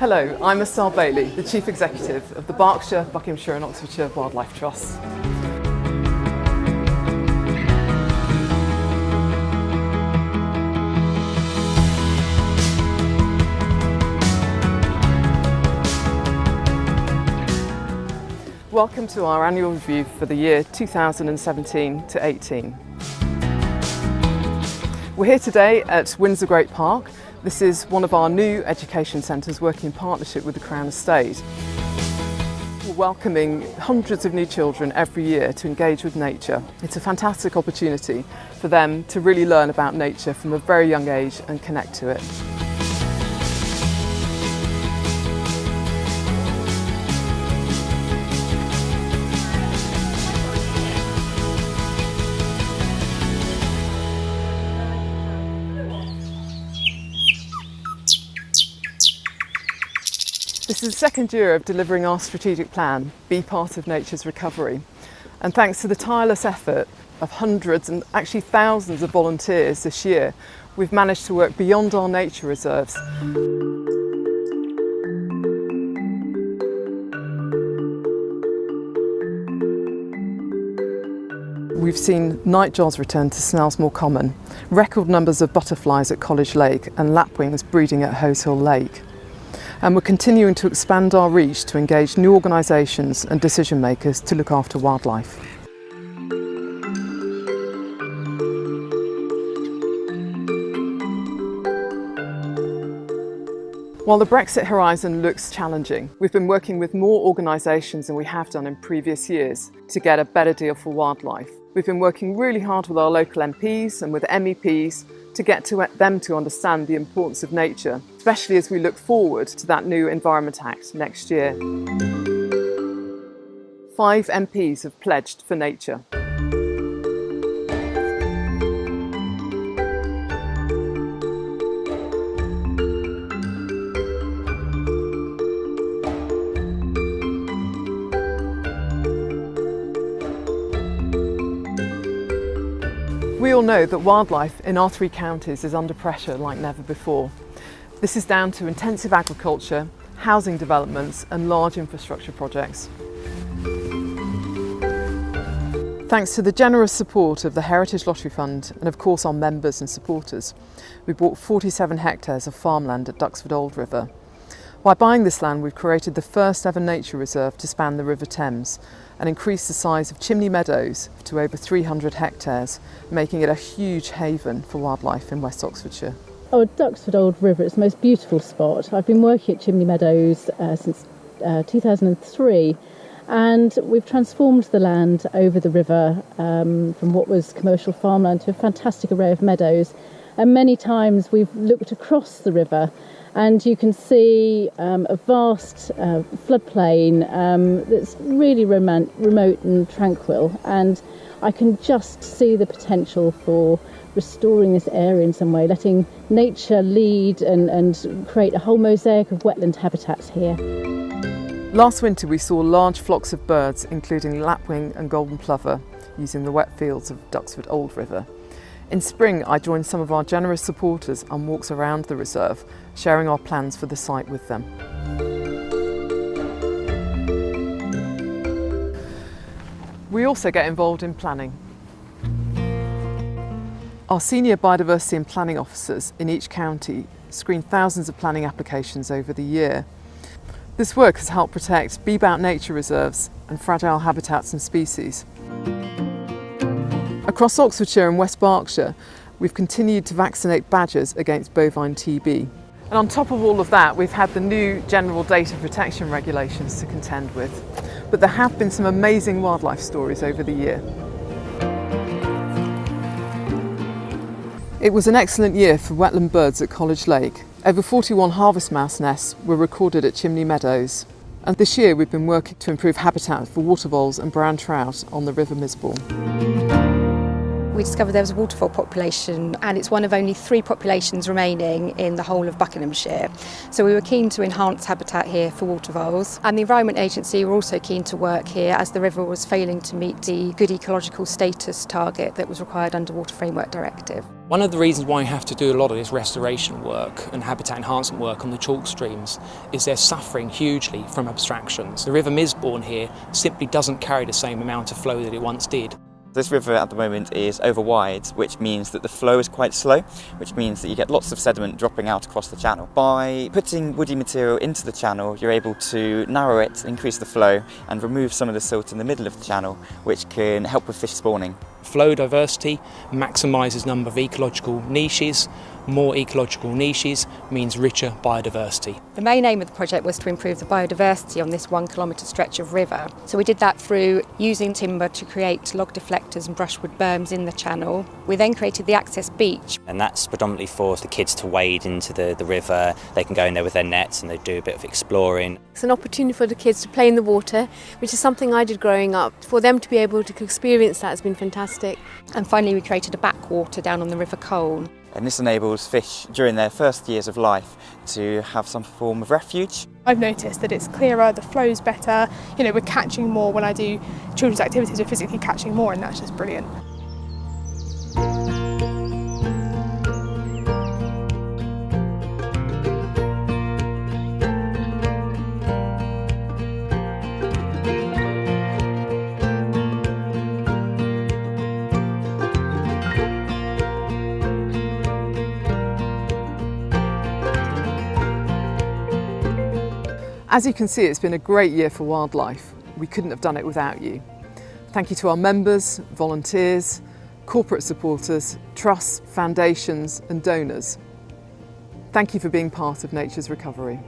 Hello, I'm Estelle Bailey, the Chief Executive of the Berkshire, Buckinghamshire and Oxfordshire Wildlife Trust. Welcome to our annual review for the year 2017 to 18. We're here today at Windsor Great Park. This is one of our new education centres working in partnership with the Crown Estate. We're welcoming hundreds of new children every year to engage with nature. It's a fantastic opportunity for them to really learn about nature from a very young age and connect to it. This is the second year of delivering our strategic plan, Be Part of Nature's Recovery. And thanks to the tireless effort of hundreds and actually thousands of volunteers this year, we've managed to work beyond our nature reserves. We've seen nightjars return to smells more common, record numbers of butterflies at College Lake and lapwings breeding at Hose Hill Lake. And we're continuing to expand our reach to engage new organisations and decision makers to look after wildlife. While the Brexit horizon looks challenging, we've been working with more organisations than we have done in previous years to get a better deal for wildlife. We've been working really hard with our local MPs and with MEPs to get them to understand the importance of nature, especially as we look forward to that new Environment Act next year. 5 MPs have pledged for nature. We all know that wildlife in our 3 counties is under pressure like never before. This is down to intensive agriculture, housing developments and large infrastructure projects. Thanks to the generous support of the Heritage Lottery Fund and of course our members and supporters, we bought 47 hectares of farmland at Duxford Old River. By buying this land, we've created the first ever nature reserve to span the River Thames and increased the size of Chimney Meadows to over 300 hectares, making it a huge haven for wildlife in West Oxfordshire. Oh, Duxford Old River, it's the most beautiful spot. I've been working at Chimney Meadows since 2003, and we've transformed the land over the river from what was commercial farmland to a fantastic array of meadows. And many times we've looked across the river and you can see a vast floodplain that's really remote and tranquil, and I can just see the potential for restoring this area in some way, letting nature lead and create a whole mosaic of wetland habitats here. Last winter we saw large flocks of birds, including lapwing and golden plover, using the wet fields of Duxford Old River. In spring, I joined some of our generous supporters on walks around the reserve, sharing our plans for the site with them. We also get involved in planning. Our senior biodiversity and planning officers in each county screen thousands of planning applications over the year. This work has helped protect BBOWT nature reserves and fragile habitats and species. Across Oxfordshire and West Berkshire, we've continued to vaccinate badgers against bovine TB. And on top of all of that, we've had the new general data protection regulations to contend with. But there have been some amazing wildlife stories over the year. It was an excellent year for wetland birds at College Lake. Over 41 harvest mouse nests were recorded at Chimney Meadows. And this year we've been working to improve habitat for water voles and brown trout on the River Misbourne. we discovered there was a waterfowl population, and it's one of only 3 populations remaining in the whole of Buckinghamshire. So we were keen to enhance habitat here for waterfoals, and the Environment Agency were also keen to work here as the river was failing to meet the good ecological status target that was required under Water Framework Directive. One of the reasons why you have to do a lot of this restoration work and habitat enhancement work on the chalk streams is they're suffering hugely from abstractions. The River Misbourne here simply doesn't carry the same amount of flow that it once did. This river at the moment is over wide, which means that the flow is quite slow, which means that you get lots of sediment dropping out across the channel. By putting woody material into the channel, you're able to narrow it, increase the flow, and remove some of the silt in the middle of the channel, which can help with fish spawning. Flow diversity maximises number of ecological niches. More ecological niches means richer biodiversity. The main aim of the project was to improve the biodiversity on this 1 kilometre stretch of river. So we did that through using timber to create log deflectors and brushwood berms in the channel. We then created the access beach. And that's predominantly for the kids to wade into the river. They can go in there with their nets and they do a bit of exploring. It's an opportunity for the kids to play in the water, which is something I did growing up. For them to be able to experience that has been fantastic. And finally we created a backwater down on the River Colne. And this enables fish during their first years of life to have some form of refuge. I've noticed that it's clearer, the flow's better, we're catching more. When I do children's activities, we're physically catching more, and that's just brilliant. As you can see, it's been a great year for wildlife. We couldn't have done it without you. Thank you to our members, volunteers, corporate supporters, trusts, foundations and donors. Thank you for being part of nature's recovery.